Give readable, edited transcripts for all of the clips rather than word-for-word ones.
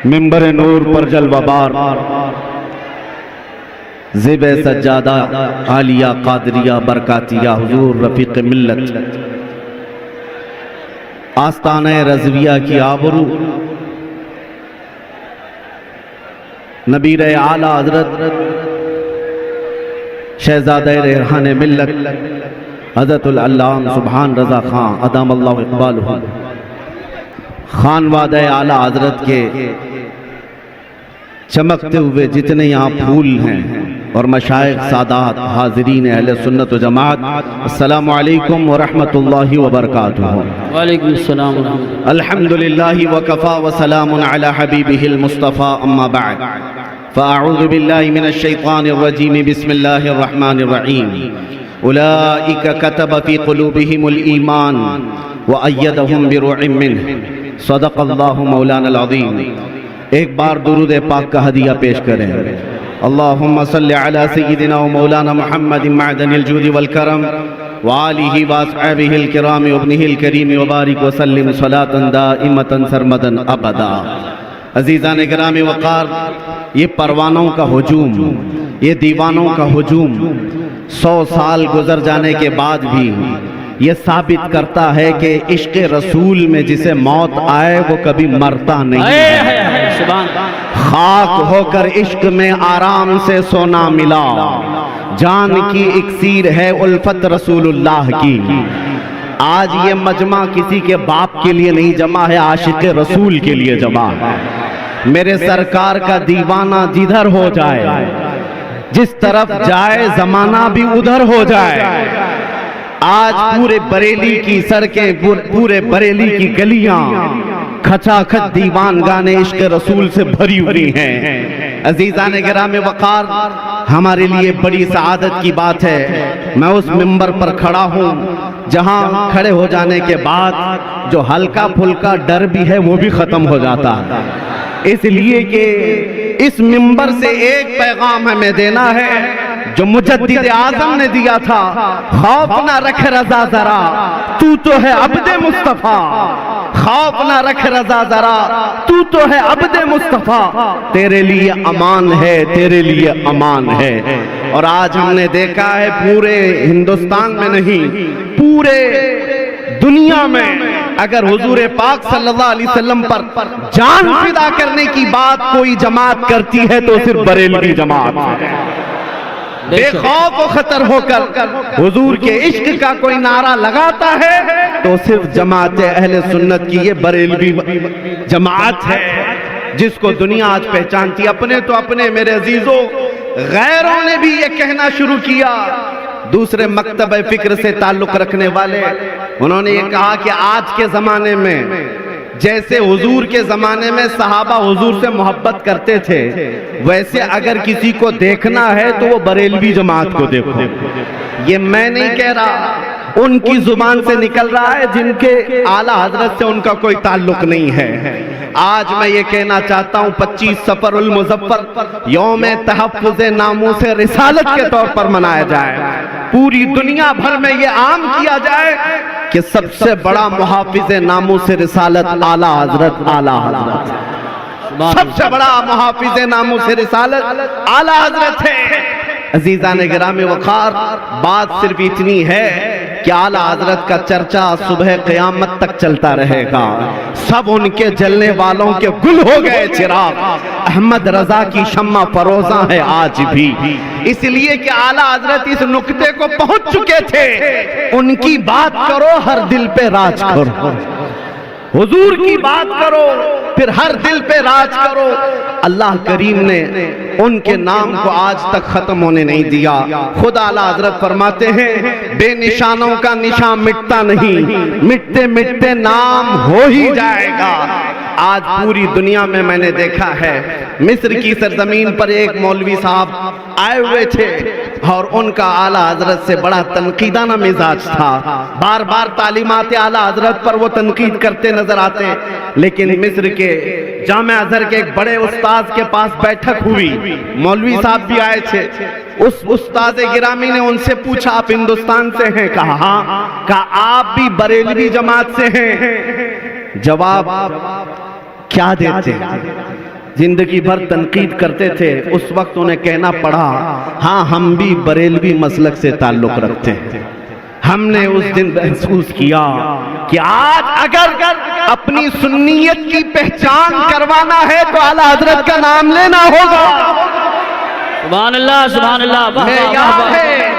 मिंबर नूर पर जलवाबार ज़िब सज्जादा आलिया कादरिया बरकातिया हुजूर रफ़ीक़ मिल्लत आस्ताने रज़विया की आबरू नबीर आला हज़रत शहज़ादा रेहान मिल्लत हज़रतुल अल्लाम सुभान रज़ा खान अदामल्लाहु इक़बालहु खानवादे आला हज़रत के चमकते हुए जितने यहाँ फूल हैं और मशाइख सादात हाज़रीन अहले सुन्नत व जमात, अस्सलामु अलैकुम व रहमतुल्लाहि व बरकातुहू। वालेकुम अस्सलाम। अल्हम्दुलिल्लाहि व कफ़ा व सलामुन अला हबीबिहिल मुस्तफ़ा अम्मा बअद फ़अऊज़ु बिल्लाहि मिनश शैतानिर रजीम बिस्मिल्लाहिर रहमानिर रहीम। उलाइका कतब फ़ी क़ुलूबिहिमुल ईमान व अय्यदहुम बिरूहिम मिन्हु सदक़ल्लाहु मौलानल अज़ीम। एक बार दुरूद पाक का हदिया पेश करें। अल्लाहुम्मा सल्लि अला सय्यिदिना व मौलाना मुहम्मदिन मअदनिल जूदि वल करम व आलिहि व अस्हाबिहिल किराम व इब्निहिल करीम व बारिक व सल्लिम सलातन दाइमतन सरमदन अबदा। अज़ीज़ान किराम वक़ार, ये परवानों का हुजूम, ये दीवानों का हुजूम 100 साल गुजर जाने के बाद भी ये साबित करता है कि इश्क़ रसूल में जिसे मौत आए वो कभी मरता नहीं है। खाक होकर इश्क में आराम से सोना मिला, जान की इक्सीर है उल्फत रसूलुल्लाह की। आज ये मजमा किसी के बाप के लिए नहीं जमा है, आशिक़ रसूल के लिए जमा है। मेरे सरकार का दीवाना जिधर हो जाए, जिस तरफ जाए जमाना भी उधर हो जाए। आज पूरे बरेली की सड़कें, पूरे बरेली की गलियां खचाखच दीवान गाने इश्क़ रसूल से भरी हुई हैं। अज़ीज़ान गिराम वक़ार, हमारे लिए बड़ी सआदत की बात है मैं उस मिंबर पर खड़ा हूँ जहाँ खड़े हो जाने के बाद जो हल्का फुल्का डर भी है वो भी ख़त्म हो जाता है, इसलिए कि इस मिंबर से एक पैगाम हमें देना है जो मुजद्दिद आज़म ने दिया था। खौफ ना रख रज़ा जरा, तू तो है अब्दे मुस्तफ़ा। खौफ ना रख रज़ा जरा, तू तो है अब्दे मुस्तफ़ा। तेरे लिए अमान है, तेरे लिए अमान है। और आज हमने देखा है पूरे हिंदुस्तान में नहीं, पूरे दुनिया में अगर हुजूर पाक सल्लल्लाहु अलैहि वसल्लम पर जान फिदा करने की बात कोई जमात करती है तो सिर्फ बरेलवी जमात है। बेखौफ व खतर होकर हुजूर के इश्क का कोई नारा लगाता है तो सिर्फ जमात अहले सुन्नत की ये बरेलवी जमात है, जिसको दुनिया आज पहचानती। अपने तो अपने मेरे अजीजों, गैरों ने भी ये कहना शुरू किया। दूसरे मकतब फिक्र से ताल्लुक रखने वाले, उन्होंने ये कहा कि आज के जमाने में जैसे हुजूर के जमाने में सहाबा हुजूर से मोहब्बत करते थे, वैसे अगर किसी को देखना है तो वो बरेलवी जमात को देखो। ये मैं नहीं कह रहा, उनकी जुबान से निकल रहा है जिनके आला हजरत से उनका कोई ताल्लुक नहीं है। आज मैं ये कहना चाहता हूँ 25 सफरुल मुज़फ्फर यौम तहफ़्फ़ुज़ नामूस रिसालत के तौर पर मनाया जाए। पूरी दुनिया भर में ये आम किया जाए कि सबसे बड़ा मुहाफिज़ नामूस रिसालत आला हजरत, आला हजरत सबसे बड़ा मुहाफिज़ नामूस रिसालत आला हजरत है। अज़ीज़ान गिरामी वक़ार, बात सिर्फ इतनी है कि आला हजरत का चर्चा सुबह क़यामत तक चलता रहेगा। सब उनके जलने वालों के गुल हो गए चिराग, अहमद रजा की शम्मा फरोजा है आज भी। इसलिए कि आला हजरत इस नुक्ते को पहुंच चुके थे, उनकी बात करो हर दिल पे राज करो, हुजूर की बात करो फिर हर दिल पे राज करो। अल्लाह करीम ने उनके नाम को आज तक खत्म होने नहीं दिया। खुद आला हजरत फरमाते हैं, बेनिशानों का निशान मिटता नहीं, मिटते मिटते नाम हो ही जाएगा। आज पूरी दुनिया में मैंने देखा है, मिस्र की सरजमीन पर एक मौलवी साहब आए हुए थे और उनका आला हजरत से बड़ा तनकीदाना मिजाज था। बार बार तालीमात आला हजरत पर वो तनकीद करते नजर आते। लेकिन मिस्र के जामे अजहर के एक बड़े उस्ताद के पास बैठक हुई, मौलवी साहब भी आए थे। उस उस्ताद गिरामी ने उनसे पूछा, आप हिंदुस्तान से हैं? कहा हाँ। कहा आप भी बरेलवी जमात से हैं? जवाब क्या देते? जिंदगी भर तनकीद करते थे, उस वक्त उन्हें कहना पड़ा, हाँ हम भी बरेलवी मसलक से ताल्लुक रखते हैं। हमने उस दिन महसूस किया कि आज अगर अपनी सुन्नियत की पहचान करवाना है तो आला हजरत का नाम लेना होगा। सुभान अल्लाह, सुभान अल्लाह। मेयार है,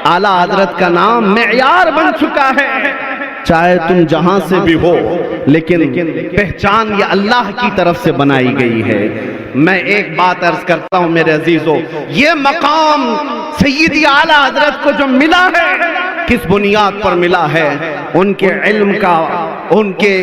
आला हजरत का नाम मेयार बन चुका है। चाहे तुम जहां से भी हो, लेकिन पहचान ये अल्लाह की तरफ से बनाई गई है। मैं एक बात अर्ज करता हूं मेरे अजीजों, ये मकाम सय्यदी आला हजरत को जो मिला है, किस बुनियाद पर मिला है? उनके इल्म का, उनके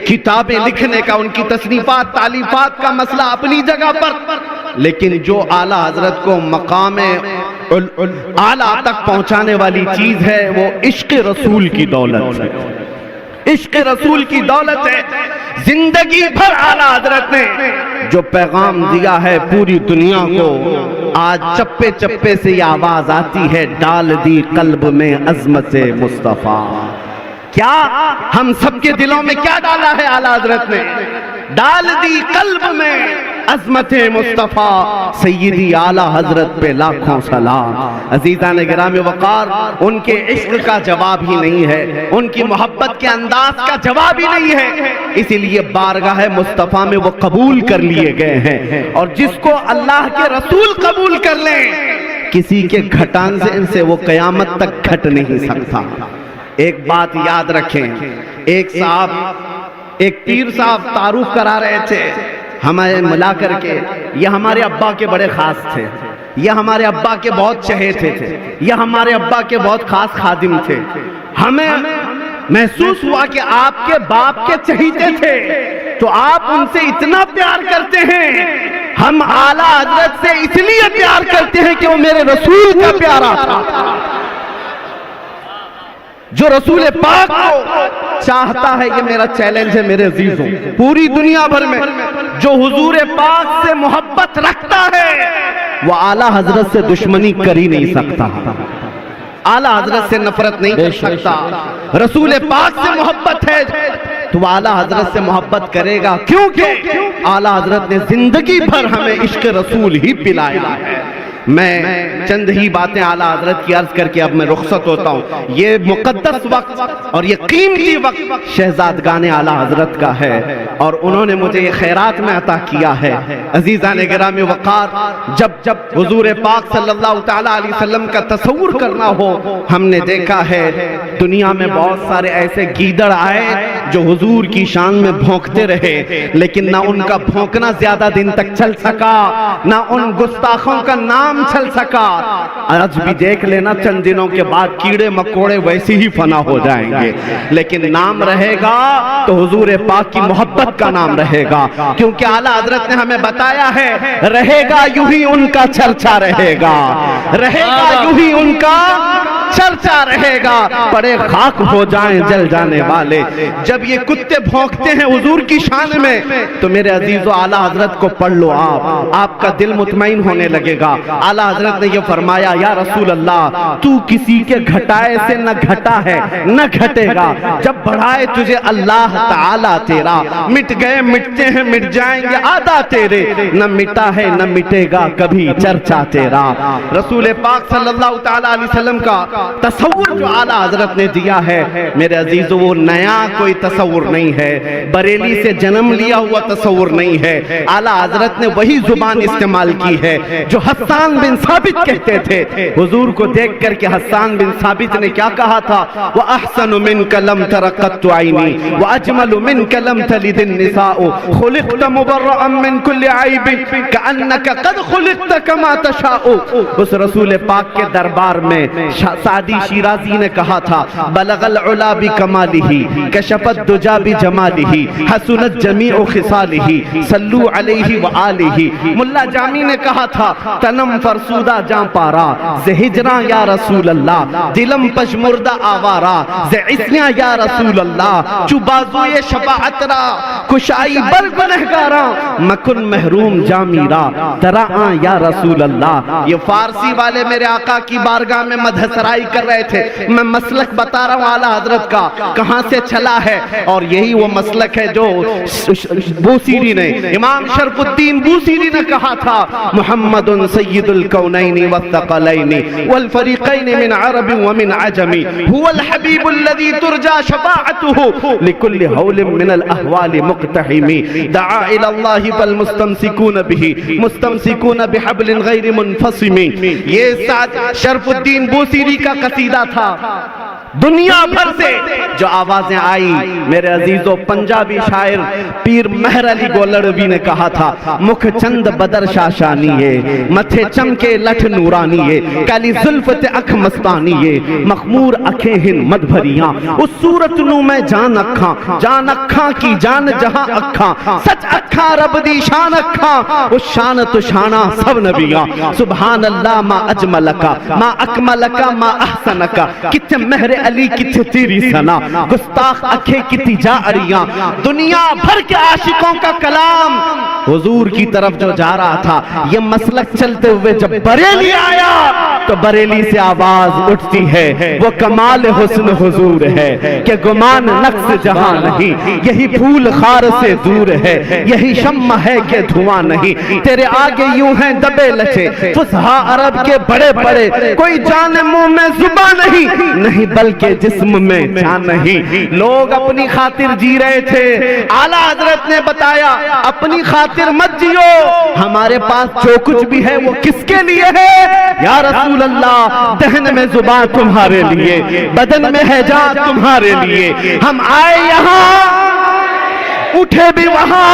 किताबें लिखने का, उनकी तसनीफात तालीफात का मसला अपनी जगह पर, लेकिन जो आला हजरत को मकाम आला तक पहुंचाने वाली चीज है वो इश्क रसूल की दौलत है। इश्क रसूल की दौलत है। जिंदगी भर आला हजरत ने जो पैगाम दिया है पूरी दुनिया को, आज चप्पे चप्पे से ये आवाज आती है, डाल दी कल्ब में अजमत मुस्तफा। क्या हम सबके दिलों में क्या डाला है आला हजरत ने? डाल दी कल्ब में अजमत मुस्तफा। सय्यदी आला हजरत पे लाखों सलाम। अजीज़ान गिरामी वक़ार, उनके इश्क का जवाब ही नहीं है, उनकी मोहब्बत के अंदाज का जवाब ही नहीं है, इसीलिए बारगाह मुस्तफा में वो कबूल कर लिए गए हैं। और जिसको अल्लाह के रसूल कबूल कर लें, किसी के घटान से इनसे वो कयामत तक घट नहीं सकता। एक बात याद रखें, एक पीर साहब तारुफ करा रहे थे हमें मिला करके, ये हमारे अब्बा के बड़े खास थे, ये हमारे अब्बा के बहुत चहेते थे, ये हमारे अब्बा के बहुत खास खादिम थे। हमें महसूस हुआ कि आपके बाप के चहीते थे, तो आप उनसे इतना प्यार करते हैं। हम आला हजरत से इसलिए प्यार करते हैं कि वो मेरे रसूल का प्यारा था, जो रसूल पाक को चाहता है। ये मेरा चैलेंज है मेरे अजीजों, पूरी दुनिया भर में जो हुजूर पाक से मोहब्बत रखता है वो आला हजरत से दुश्मनी कर ही नहीं सकता, आला हजरत से नफरत नहीं कर सकता। रसूल पाक से मोहब्बत है तो आला हजरत से मोहब्बत करेगा, क्योंकि आला हजरत ने जिंदगी भर हमें इश्क रसूल ही पिलाया है। मैं चंद ही बातें आला हजरत की अर्ज करके अब मैं रुखसत होता हूँ। ये मुकद्दस वक्त और ये कीमती वक्त शहजादगाने आला हजरत का है और उन्होंने मुझे ये खैरात में अता किया है। अजीज़ान गिरामी वक़ार, जब हुजूर पाक सल्लल्लाहु तआला अलैहि वसल्लम का तसव्वुर करना हो, हमने देखा है दुनिया में बहुत सारे ऐसे गीदड़ आए जो हुजूर की शान में भौंकते रहे, लेकिन ना उनका भौंकना ज्यादा दिन तक चल सका, ना उन गुस्ताखों का नाम चल सका। आज भी देख लेना, चंद दिनों के बाद कीड़े मकोड़े वैसे ही फना हो जाएंगे, लेकिन नाम रहेगा तो हुजूर पाक की मोहब्बत का नाम रहेगा, क्योंकि आला हजरत ने हमें बताया है, रहेगा यूं ही उनका चर्चा रहेगा, रहेगा यूं ही उनका चर्चा रहेगा। बड़े खाक हो जाएं जल जाने वाले, जब ये कुत्ते भौंकते हैं हुजूर की शान में, तो मेरे अजीजों आला हजरत को पढ़ लो, आपका दिल मुतमईन होने लगेगा। आला हजरत ने ये फरमाया, या रसूल अल्लाह, तू किसी के घटाए से न घटा है न घटेगा, जब बढ़ाए तुझे अल्लाह ताला तेरा, मिट गए मिटते हैं मिट जाएंगे आदा तेरे, न मिटा है न मिटेगा कभी चर्चा तेरा। रसूल पाक सल्लल्लाहु ताला अलैहि वसल्लम का तसव्वुर जो आला हजरत ने दिया है मेरे अजीजों, वो नया कोई तसव्वुर नहीं है, बरेली से जन्म लिया हुआ तसव्वुर नहीं है। आला हजरत ने वही जुबान इस्तेमाल की है जो हस्सान बिन साबित कहते थे। हुजूर को देख करके हस्सान बिन साबित ने क्या कहा था, व अहसनु मिनका लम तरक़त आइनी व अजमलु मिनका लम तलिदिन निसाउ खुलिक़त मुबर्रअन मिन कुल्लि ऐबिन कअन्नका क़द खुलिक़त कमा तशाउ। उस रसूल पाक के दरबार में सादी शिराजी ने कहा था, बलगल उला बि कमालिही कशफत दुजा बि जमालिही हसनत जमीउ खिसालिही सल्लू अलैहि व आलिही। मुल्ला जामी ने कहा था, तनम फरसूदा जां पारा जे हिजरा या रसूल अल्लाह, दिलम पशमुर्दा आवारा जे इस्या या रसूल अल्लाह, चुबाजुए शफाअतरा कुशाई बल गुनहगारा मकुन महरूम जामीरा तरा या रसूल अल्लाह। ये फारसी वाले मेरे आका की बारगाह में मदहसराय लड़ाई कर रहे थे। मैं मसलक बता रहा हूँ आला हजरत का कहां से चला है, और यही वो मसलक है जो बूसीरी ने, इमाम शरफुद्दीन बूसीरी ने कहा था, मुहम्मदुन सय्यदुल कौनैनि वस्सक़लैनि वल फरीक़ैनि मिन अरब व मिन अजमी हुवल हबीबुल लज़ी तुरजा शफ़ाअतुहु लिकुल्लि हौलिन मिनल अहवालि मुक़तहिमी दआ इलल्लाहि फल मुस्तमसिकून बिही मुस्तमसिकून बिहब्लिन गैरि मुनफ़सिमी। ये साथ शरफुद्दीन बूसीरी का कसीदा था। दुनिया भर से जो आवाजें आई, मेरे अजीजों, पंजाबी शायर पीर मेहर अली गोलड़वी ने कहा था, मुख चंद बदर शाशानी है, मथे चमके लठ नूरानी है, काली जुल्फ ते अख मस्तानी है, मखमूर अखे हिन मद भरियां, उस सूरत नू मैं जान अखा की जान जहां अखा, सच अखा रब दी शान अखा, उस शान तो शाना सब नबियां, सुभान अल्लाह मा अजमलका मा अकमलका मा अहसनका, किथे मेहर अली किथे तेरी सना, गुस्ताख अखे किती जा अड़ियां, दुनिया भर के आशिकों का कलाम हुजूर की तरफ जो जा रहा था। ये मसलक चलते हुए जब बरेली आया तो बरेली से आवाज उठती है, वो कमाल हुस्न हुजूर है कि गुमान नक्श जहां नहीं, यही फूल खार से दूर है, यही शम्मा है कि धुआं नहीं, तेरे आगे यूं हैं दबे लचे फुसहा अरब के बड़े बड़े, कोई जाने मुंह में जुबान नहीं बल्कि जिस्म में जान नहीं। लोग अपनी खातिर जी रहे थे, आला हजरत ने बताया अपनी खातिर मत जियो, हमारे पास जो कुछ भी है वो किसके लिए है या रसूल अल्लाह, दहन में जुबान तुम्हारे लिए, बदन में है जान तुम्हारे लिए, हम आए यहाँ उठे भी वहां,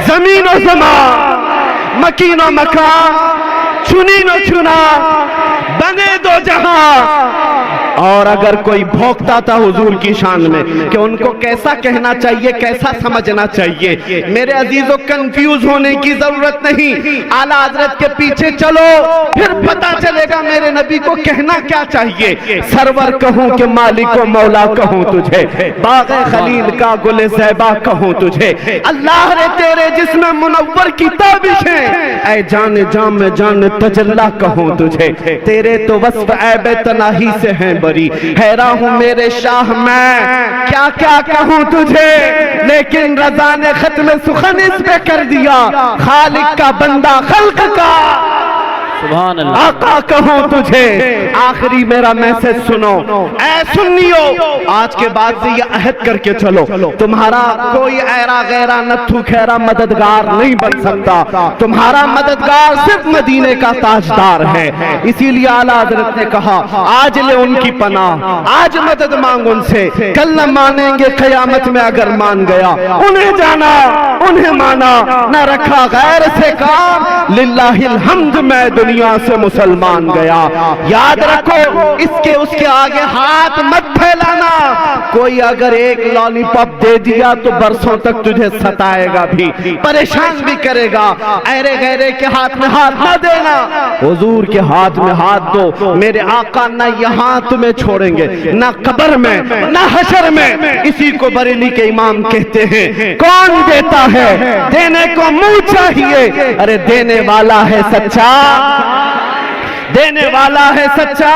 जमीन और जमा मकीन और मका, चुनी न चुना बने दो जहां। और अगर कोई भौंकता था हुजूर की शान में कि उनको कैसा कहना चाहिए, कैसा समझना चाहिए, मेरे अजीजों कंफ्यूज होने की जरूरत नहीं, आला हजरत के पीछे चलो फिर पता चलेगा मेरे नबी को कहना क्या चाहिए। सरवर कहूं कि मालिक व मौला कहूं तुझे, बाग़े खलील का गुले ज़ैबा कहूं तुझे, अल्लाह रे तेरे जिस्म मुनव्वर की ताबिशें, ऐ जान जाम जान तजल्ला कहूं तुझे, तेरे तो वस्फ ऐब तनाही से हैं बरी, हैरान हूं मेरे शाह मैं क्या क्या कहूं तुझे, लेकिन रज़ा ने खत्म सुखन इस पे कर दिया, खालिक का बंदा खल्क का सुभान अल्लाह आका कहूं तुझे। आखिरी मेरा मैसेज सुनो, ऐ सुन्नियो, आज के बाद से ये अहद करके चलो, तुम्हारा कोई ऐरा गैरा नत्थु खैरा मददगार नहीं बन सकता, तुम्हारा मददगार सिर्फ मदीने का ताजदार है। इसीलिए आला हजरत ने कहा आज ले उनकी पनाह, आज मदद मांग उनसे, कल न मानेंगे कयामत में अगर मान गया, उन्हें जाना उन्हें माना, न रखा गैर से काम, लिल्लाहिल हम्द मैं दुनिया से मुसलमान गया। याद रखो इसके उसके आगे हाथ मत फैलाना, कोई अगर एक लॉलीपॉप दे दिया तो बरसों तक तुझे सताएगा भी, परेशान भी करेगा, ऐरे गैरे के हाथ में हाथ न देना, हुजूर के हाथ में हाथ दो। मेरे आका न यहाँ तुम्हें छोड़ेंगे, न कब्र में न हशर में। इसी को बरेली के इमाम कहते हैं, कौन देता है देने को मुंह चाहिए, अरे देने वाला है सच्चा, देने वाला है सच्चा।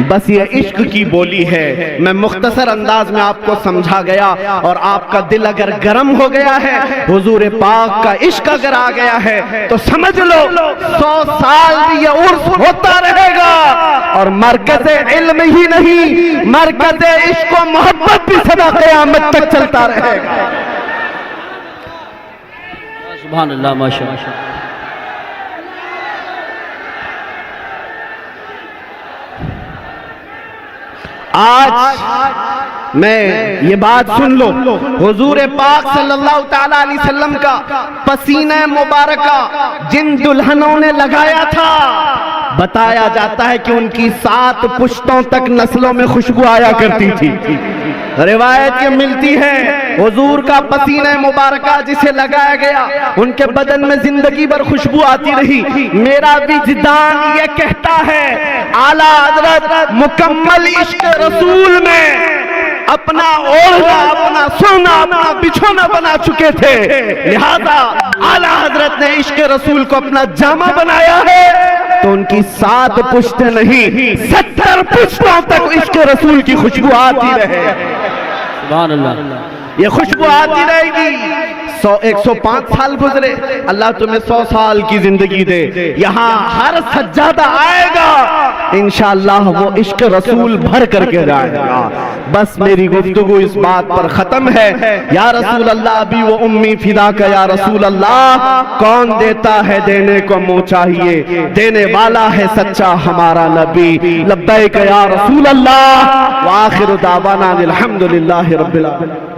बस ये इश्क की बोली है। मैं मुख्तसर अंदाज में आपको समझा गया, और आपका दिल अगर गर्म हो गया है, हुजूर पाक का इश्क अगर आ गया है, तो समझ लो 100 साल भी ये उर्स होता रहेगा, और मरकज़े इल्म ही नहीं, मरकज़े इश्क और मोहब्बत भी सदा क़यामत तक चलता रहेगा। सुभान अल्लाह माशाअल्लाह। आज मैं ये बात सुन लो, हुजूर पाक सल्लल्लाहु ताला अलैहि वसल्लम का पसीना मुबारका जिन दुल्हनों ने लगाया था, बताया जाता है कि उनकी 7 पुश्तों तक नस्लों में खुशबू आया करती थी। रिवायत ये मिलती है हुजूर का पसीना मुबारका जिसे लगाया गया, उनके बदन में जिंदगी भर खुशबू आती रही। मेरा विजदान ये कहता है आला हजरत मुकम्मल इश्क रसूल में अपना ओढ़ना, अपना सोना, अपना बिछोना बना चुके थे, लिहाजा आला हजरत ने इश्क रसूल को अपना जामा बनाया है। तो उनकी 7 पुश्तें नहीं 70 पुश्तों तक इश्क रसूल की खुशबू आती रहे। सुभान अल्लाह। ये खुशबू आती रहेगी। 105 साल गुजरे, अल्लाह तुम्हें 100 साल की जिंदगी दे, यहाँ हर सज्जादा आएगा इंशाअल्लाह वो इश्क रसूल भर करके जाएगा। बस मेरी गुफ्तगू इस बात पर खत्म है। या रसूल अल्लाह अभी वो उम्मी फिदा का या रसूल अल्लाह, कौन देता है देने को मुँह चाहिए, देने वाला है सच्चा हमारा नबी। लब्बैक या रसूल अल्लाह व आखिर दावाना अल्हम्दुलिल्लाहि रब्बिल आलमीन।